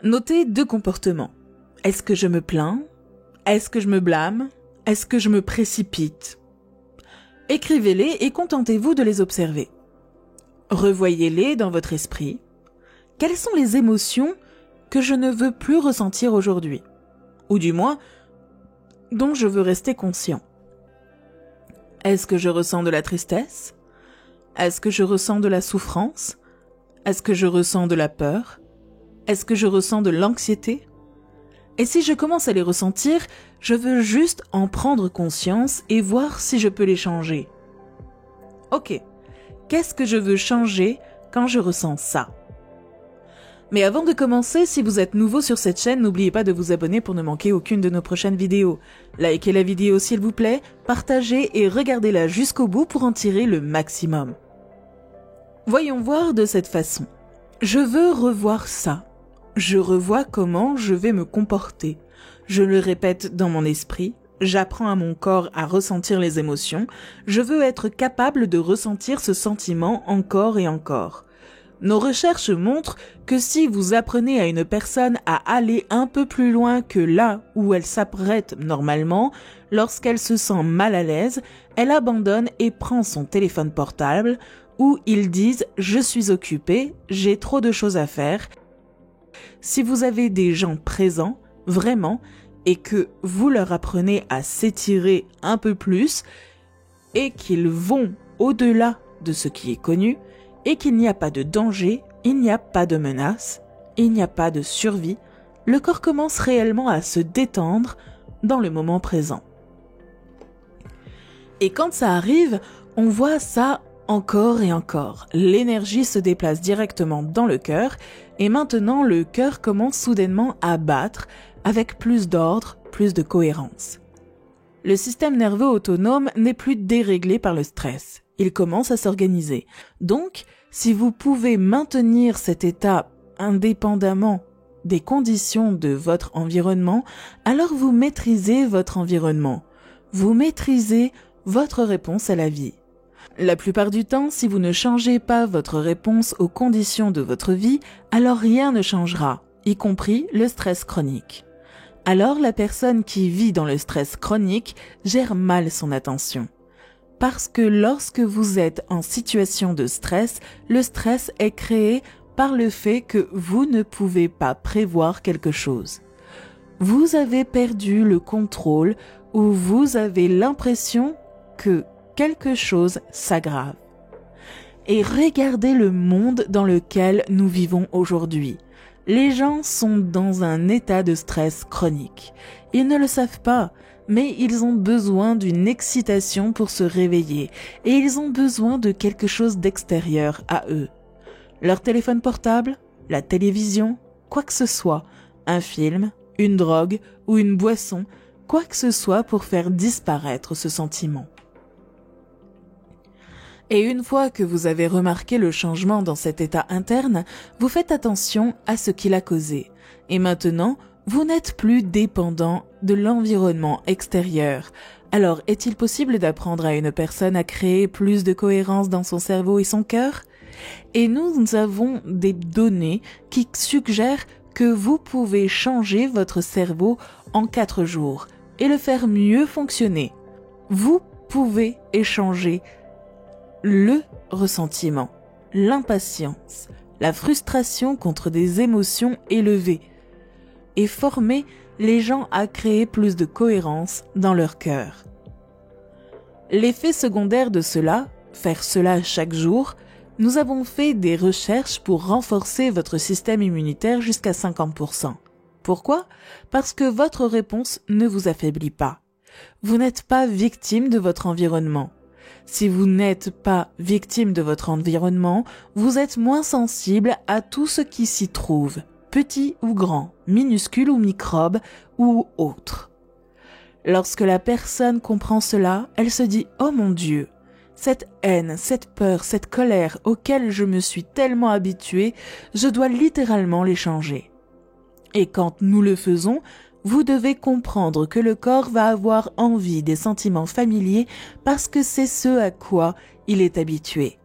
Notez 2 comportements. Est-ce que je me plains? Est-ce que je me blâme? Est-ce que je me précipite? Écrivez-les et contentez-vous de les observer. Revoyez-les dans votre esprit. Quelles sont les émotions que je ne veux plus ressentir aujourd'hui? Ou du moins, dont je veux rester conscient. Est-ce que je ressens de la tristesse? Est-ce que je ressens de la souffrance? Est-ce que je ressens de la peur? Est-ce que je ressens de l'anxiété? Et si je commence à les ressentir, je veux juste en prendre conscience et voir si je peux les changer. Ok, qu'est-ce que je veux changer quand je ressens ça? Mais avant de commencer, si vous êtes nouveau sur cette chaîne, n'oubliez pas de vous abonner pour ne manquer aucune de nos prochaines vidéos. Likez la vidéo s'il vous plaît, partagez et regardez-la jusqu'au bout pour en tirer le maximum. Voyons voir de cette façon. Je veux revoir ça. Je revois comment je vais me comporter. Je le répète dans mon esprit. J'apprends à mon corps à ressentir les émotions. Je veux être capable de ressentir ce sentiment encore et encore. Nos recherches montrent que si vous apprenez à une personne à aller un peu plus loin que là où elle s'apprête normalement, lorsqu'elle se sent mal à l'aise, elle abandonne et prend son téléphone portable, où ils disent « je suis occupé, j'ai trop de choses à faire ». Si vous avez des gens présents, vraiment, et que vous leur apprenez à s'étirer un peu plus, et qu'ils vont au-delà de ce qui est connu, et qu'il n'y a pas de danger, il n'y a pas de menace, il n'y a pas de survie, le corps commence réellement à se détendre dans le moment présent. Et quand ça arrive, on voit ça encore et encore. L'énergie se déplace directement dans le cœur, et maintenant le cœur commence soudainement à battre avec plus d'ordre, plus de cohérence. Le système nerveux autonome n'est plus déréglé par le stress. Il commence à s'organiser. Donc, si vous pouvez maintenir cet état indépendamment des conditions de votre environnement, alors vous maîtrisez votre environnement. Vous maîtrisez votre réponse à la vie. La plupart du temps, si vous ne changez pas votre réponse aux conditions de votre vie, alors rien ne changera, y compris le stress chronique. Alors la personne qui vit dans le stress chronique gère mal son attention. Parce que lorsque vous êtes en situation de stress, le stress est créé par le fait que vous ne pouvez pas prévoir quelque chose. Vous avez perdu le contrôle ou vous avez l'impression que quelque chose s'aggrave. Et regardez le monde dans lequel nous vivons aujourd'hui. Les gens sont dans un état de stress chronique. Ils ne le savent pas, mais ils ont besoin d'une excitation pour se réveiller et ils ont besoin de quelque chose d'extérieur à eux. Leur téléphone portable, la télévision, quoi que ce soit, un film, une drogue ou une boisson, quoi que ce soit pour faire disparaître ce sentiment. Et une fois que vous avez remarqué le changement dans cet état interne, vous faites attention à ce qui l'a causé. Et maintenant, vous n'êtes plus dépendant de l'environnement extérieur. Alors, est-il possible d'apprendre à une personne à créer plus de cohérence dans son cerveau et son cœur? Et nous avons des données qui suggèrent que vous pouvez changer votre cerveau en 4 jours et le faire mieux fonctionner. Vous pouvez échanger le ressentiment, l'impatience, la frustration contre des émotions élevées et former les gens à créer plus de cohérence dans leur cœur. L'effet secondaire de cela, faire cela chaque jour, nous avons fait des recherches pour renforcer votre système immunitaire jusqu'à 50%. Pourquoi? Parce que votre réponse ne vous affaiblit pas. Vous n'êtes pas victime de votre environnement. Si vous n'êtes pas victime de votre environnement, vous êtes moins sensible à tout ce qui s'y trouve, petit ou grand, minuscule ou microbe ou autre. Lorsque la personne comprend cela, elle se dit « Oh mon Dieu, cette haine, cette peur, cette colère auxquelles je me suis tellement habituée, je dois littéralement les changer. » Et quand nous le faisons, vous devez comprendre que le corps va avoir envie des sentiments familiers parce que c'est ce à quoi il est habitué.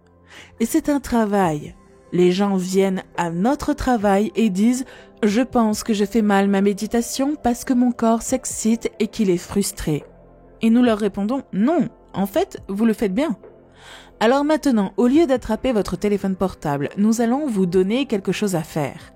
Et c'est un travail. Les gens viennent à notre travail et disent « Je pense que je fais mal ma méditation parce que mon corps s'excite et qu'il est frustré. » Et nous leur répondons « Non, en fait, vous le faites bien. » Alors maintenant, au lieu d'attraper votre téléphone portable, nous allons vous donner quelque chose à faire.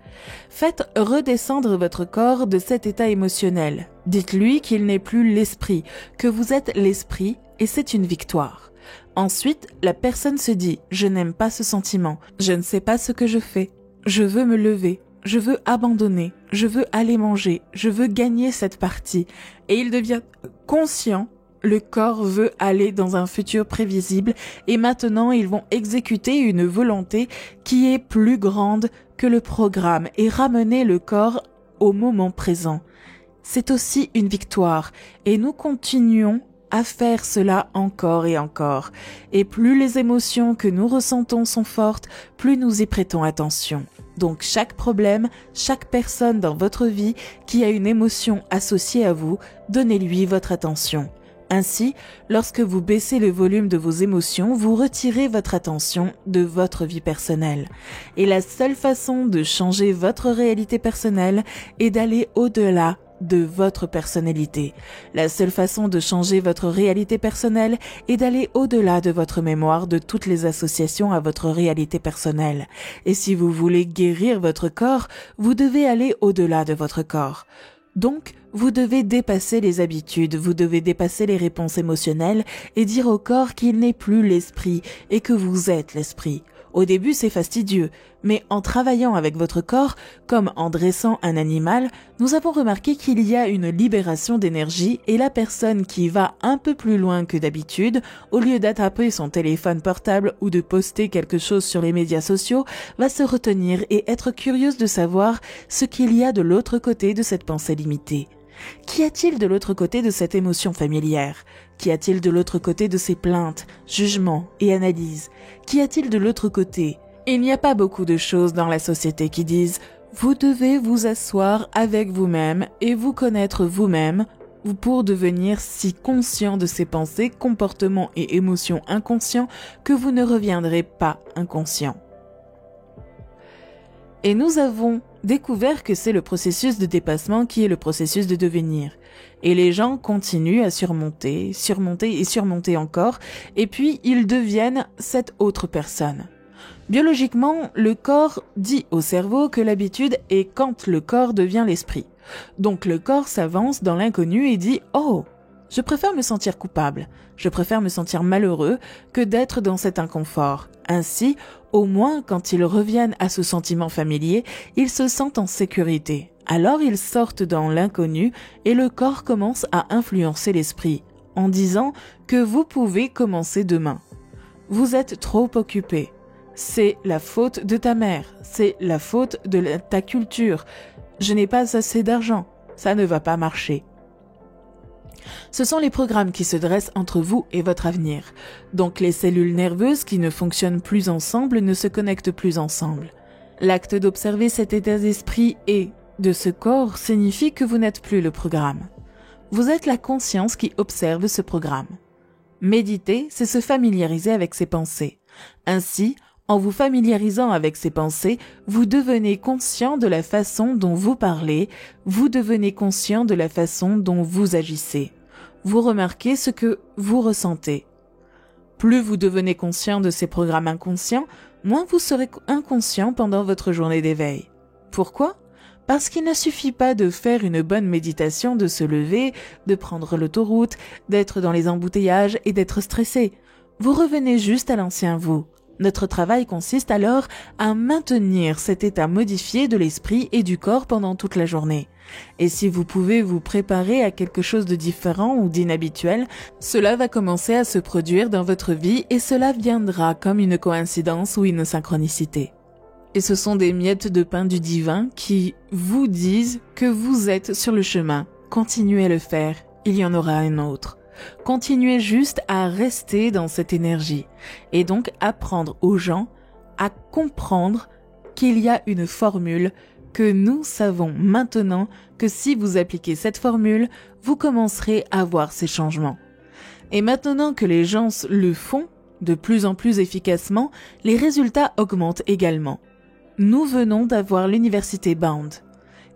Faites redescendre votre corps de cet état émotionnel. Dites-lui qu'il n'est plus l'esprit, que vous êtes l'esprit et c'est une victoire. Ensuite, la personne se dit « Je n'aime pas ce sentiment, je ne sais pas ce que je fais, je veux me lever, je veux abandonner, je veux aller manger, je veux gagner cette partie. » Et il devient conscient. Le corps veut aller dans un futur prévisible et maintenant ils vont exécuter une volonté qui est plus grande que le programme et ramener le corps au moment présent. C'est aussi une victoire et nous continuons à faire cela encore et encore. Et plus les émotions que nous ressentons sont fortes, plus nous y prêtons attention. Donc chaque problème, chaque personne dans votre vie qui a une émotion associée à vous, donnez-lui votre attention. Ainsi, lorsque vous baissez le volume de vos émotions, vous retirez votre attention de votre vie personnelle. Et la seule façon de changer votre réalité personnelle est d'aller au-delà de votre personnalité. La seule façon de changer votre réalité personnelle est d'aller au-delà de votre mémoire de toutes les associations à votre réalité personnelle. Et si vous voulez guérir votre corps, vous devez aller au-delà de votre corps. Donc, vous devez dépasser les habitudes, vous devez dépasser les réponses émotionnelles et dire au corps qu'il n'est plus l'esprit et que vous êtes l'esprit. Au début, c'est fastidieux, mais en travaillant avec votre corps, comme en dressant un animal, nous avons remarqué qu'il y a une libération d'énergie et la personne qui va un peu plus loin que d'habitude, au lieu d'attraper son téléphone portable ou de poster quelque chose sur les médias sociaux, va se retenir et être curieuse de savoir ce qu'il y a de l'autre côté de cette pensée limitée. Qu'y a-t-il de l'autre côté de cette émotion familière? Qu'y a-t-il de l'autre côté de ces plaintes, jugements et analyses? Qu'y a-t-il de l'autre côté? Il n'y a pas beaucoup de choses dans la société qui disent « Vous devez vous asseoir avec vous-même et vous connaître vous-même pour devenir si conscient de ces pensées, comportements et émotions inconscients que vous ne reviendrez pas inconscient. » Et nous avons découvert que c'est le processus de dépassement qui est le processus de devenir. Et les gens continuent à surmonter encore, et puis ils deviennent cette autre personne. Biologiquement, le corps dit au cerveau que l'habitude est quand le corps devient l'esprit. Donc le corps s'avance dans l'inconnu et dit « Oh, je préfère me sentir coupable, je préfère me sentir malheureux que d'être dans cet inconfort. » Ainsi, au moins quand ils reviennent à ce sentiment familier, ils se sentent en sécurité. Alors ils sortent dans l'inconnu et le corps commence à influencer l'esprit en disant que vous pouvez commencer demain. Vous êtes trop occupé. C'est la faute de ta mère, c'est la faute de ta culture. Je n'ai pas assez d'argent, ça ne va pas marcher. Ce sont les programmes qui se dressent entre vous et votre avenir. Donc les cellules nerveuses qui ne fonctionnent plus ensemble ne se connectent plus ensemble. L'acte d'observer cet état d'esprit et de ce corps signifie que vous n'êtes plus le programme. Vous êtes la conscience qui observe ce programme. Méditer, c'est se familiariser avec ses pensées. Ainsi, en vous familiarisant avec ces pensées, vous devenez conscient de la façon dont vous parlez, vous devenez conscient de la façon dont vous agissez. Vous remarquez ce que vous ressentez. Plus vous devenez conscient de ces programmes inconscients, moins vous serez inconscient pendant votre journée d'éveil. Pourquoi ? Parce qu'il ne suffit pas de faire une bonne méditation, de se lever, de prendre l'autoroute, d'être dans les embouteillages et d'être stressé. Vous revenez juste à l'ancien vous. Notre travail consiste alors à maintenir cet état modifié de l'esprit et du corps pendant toute la journée. Et si vous pouvez vous préparer à quelque chose de différent ou d'inhabituel, cela va commencer à se produire dans votre vie et cela viendra comme une coïncidence ou une synchronicité. Et ce sont des miettes de pain du divin qui vous disent que vous êtes sur le chemin. Continuez à le faire, il y en aura un autre. Continuez juste à rester dans cette énergie et donc apprendre aux gens à comprendre qu'il y a une formule que nous savons maintenant que si vous appliquez cette formule, vous commencerez à voir ces changements. Et maintenant que les gens le font, de plus en plus efficacement, les résultats augmentent également. Nous venons d'avoir l'université Bound.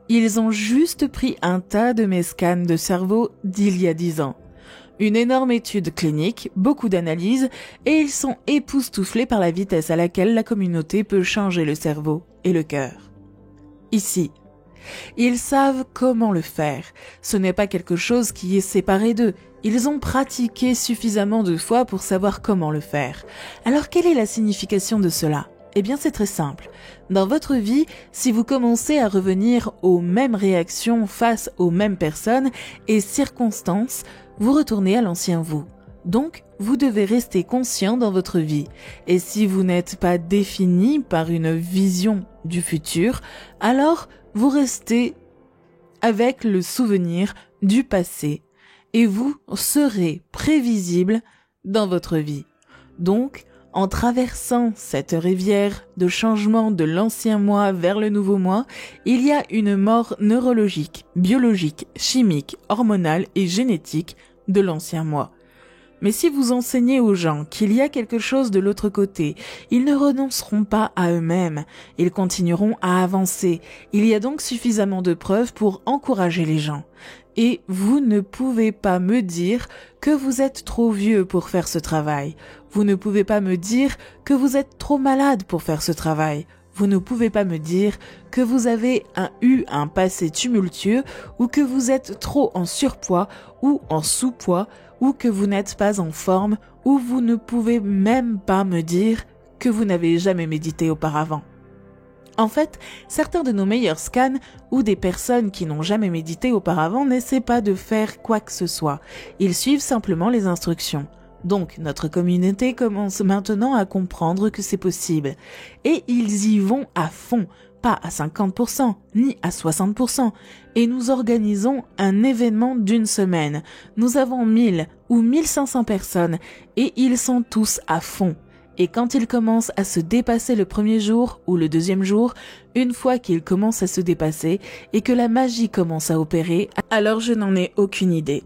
Ils ont juste pris un tas de mes scans de cerveau d'il y a 10 ans. Une énorme étude clinique, beaucoup d'analyses, et ils sont époustouflés par la vitesse à laquelle la communauté peut changer le cerveau et le cœur. Ici, ils savent comment le faire. Ce n'est pas quelque chose qui est séparé d'eux. Ils ont pratiqué suffisamment de fois pour savoir comment le faire. Alors quelle est la signification de cela ? Eh bien, c'est très simple. Dans votre vie, si vous commencez à revenir aux mêmes réactions face aux mêmes personnes et circonstances, vous retournez à l'ancien vous. Donc, vous devez rester conscient dans votre vie. Et si vous n'êtes pas défini par une vision du futur, alors vous restez avec le souvenir du passé et vous serez prévisible dans votre vie. Donc, en traversant cette rivière de changement de l'ancien moi vers le nouveau moi, il y a une mort neurologique, biologique, chimique, hormonale et génétique de l'ancien moi. Mais si vous enseignez aux gens qu'il y a quelque chose de l'autre côté, ils ne renonceront pas à eux-mêmes, ils continueront à avancer. Il y a donc suffisamment de preuves pour encourager les gens. Et vous ne pouvez pas me dire que vous êtes trop vieux pour faire ce travail. Vous ne pouvez pas me dire que vous êtes trop malade pour faire ce travail. Vous ne pouvez pas me dire que vous avez eu un passé tumultueux ou que vous êtes trop en surpoids ou en sous-poids ou que vous n'êtes pas en forme ou vous ne pouvez même pas me dire que vous n'avez jamais médité auparavant. En fait, certains de nos meilleurs scans ou des personnes qui n'ont jamais médité auparavant n'essaient pas de faire quoi que ce soit. Ils suivent simplement les instructions. Donc, notre communauté commence maintenant à comprendre que c'est possible. Et ils y vont à fond, pas à 50%, ni à 60%. Et nous organisons un événement d'une semaine. Nous avons 1000 ou 1500 personnes et ils sont tous à fond. Et quand ils commencent à se dépasser le premier jour ou le deuxième jour, une fois qu'ils commencent à se dépasser et que la magie commence à opérer, alors je n'en ai aucune idée.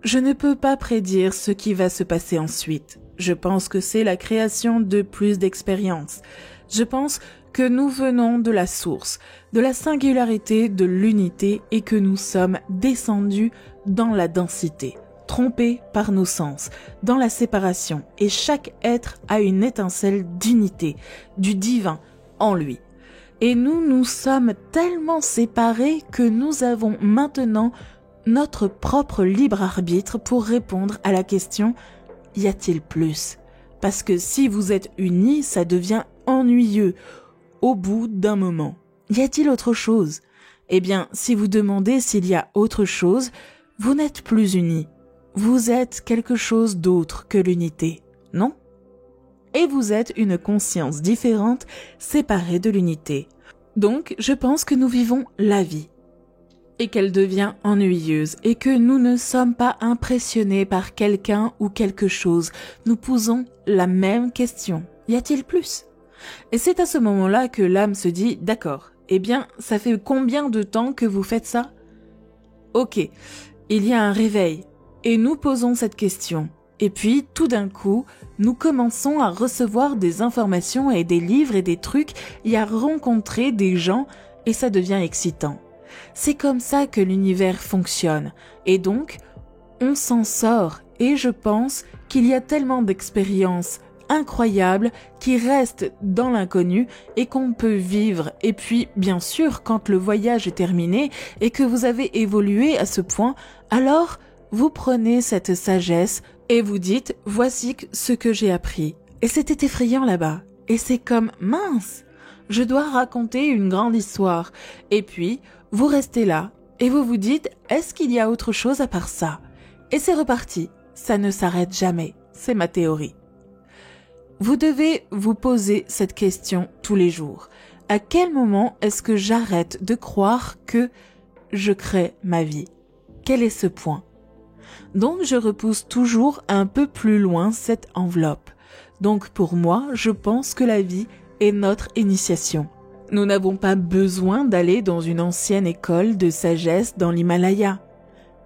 Je ne peux pas prédire ce qui va se passer ensuite. Je pense que c'est la création de plus d'expériences. Je pense que nous venons de la source, de la singularité, de l'unité et que nous sommes descendus dans la densité, trompés par nos sens, dans la séparation. Et chaque être a une étincelle d'unité, du divin en lui. Et nous sommes tellement séparés que nous avons maintenant notre propre libre arbitre pour répondre à la question « Y a-t-il plus ?» Parce que si vous êtes unis, ça devient ennuyeux au bout d'un moment. Y a-t-il autre chose ? Eh bien, si vous demandez s'il y a autre chose, vous n'êtes plus unis. Vous êtes quelque chose d'autre que l'unité, non ? Et vous êtes une conscience différente, séparée de l'unité. Donc, je pense que nous vivons la vie. Et qu'elle devient ennuyeuse et que nous ne sommes pas impressionnés par quelqu'un ou quelque chose. Nous posons la même question. Y a-t-il plus ? Et c'est à ce moment-là que l'âme se dit « D'accord, eh bien, ça fait combien de temps que vous faites ça ? » Ok, il y a un réveil et nous posons cette question. Et puis, tout d'un coup, nous commençons à recevoir des informations et des livres et des trucs et à rencontrer des gens et ça devient excitant. C'est comme ça que l'univers fonctionne. Et donc, on s'en sort. Et je pense qu'il y a tellement d'expériences incroyables qui restent dans l'inconnu et qu'on peut vivre. Et puis, bien sûr, quand le voyage est terminé et que vous avez évolué à ce point, alors vous prenez cette sagesse et vous dites « Voici ce que j'ai appris ». Et c'était effrayant là-bas. Et c'est comme « Mince !» Je dois raconter une grande histoire. Et puis, vous restez là et vous vous dites « Est-ce qu'il y a autre chose à part ça ?» Et c'est reparti. Ça ne s'arrête jamais. C'est ma théorie. Vous devez vous poser cette question tous les jours. À quel moment est-ce que j'arrête de croire que je crée ma vie ? Quel est ce point ? Donc, je repousse toujours un peu plus loin cette enveloppe. Donc, pour moi, je pense que la vie est notre initiation. Nous n'avons pas besoin d'aller dans une ancienne école de sagesse dans l'Himalaya.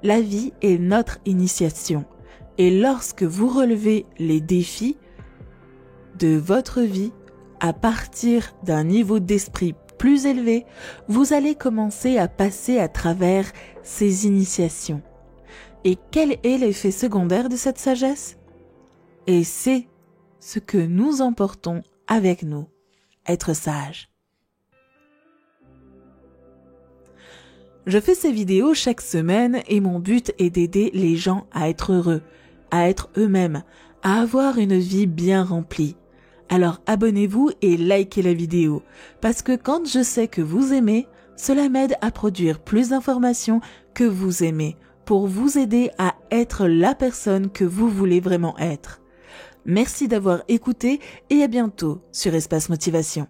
La vie est notre initiation. Et lorsque vous relevez les défis, de votre vie, à partir d'un niveau d'esprit plus élevé, vous allez commencer à passer à travers ces initiations. Et quel est l'effet secondaire de cette sagesse? Et c'est ce que nous emportons avec nous, être sage. Je fais ces vidéos chaque semaine et mon but est d'aider les gens à être heureux, à être eux-mêmes, à avoir une vie bien remplie. Alors abonnez-vous et likez la vidéo, parce que quand je sais que vous aimez, cela m'aide à produire plus d'informations que vous aimez, pour vous aider à être la personne que vous voulez vraiment être. Merci d'avoir écouté et à bientôt sur Espace Motivation.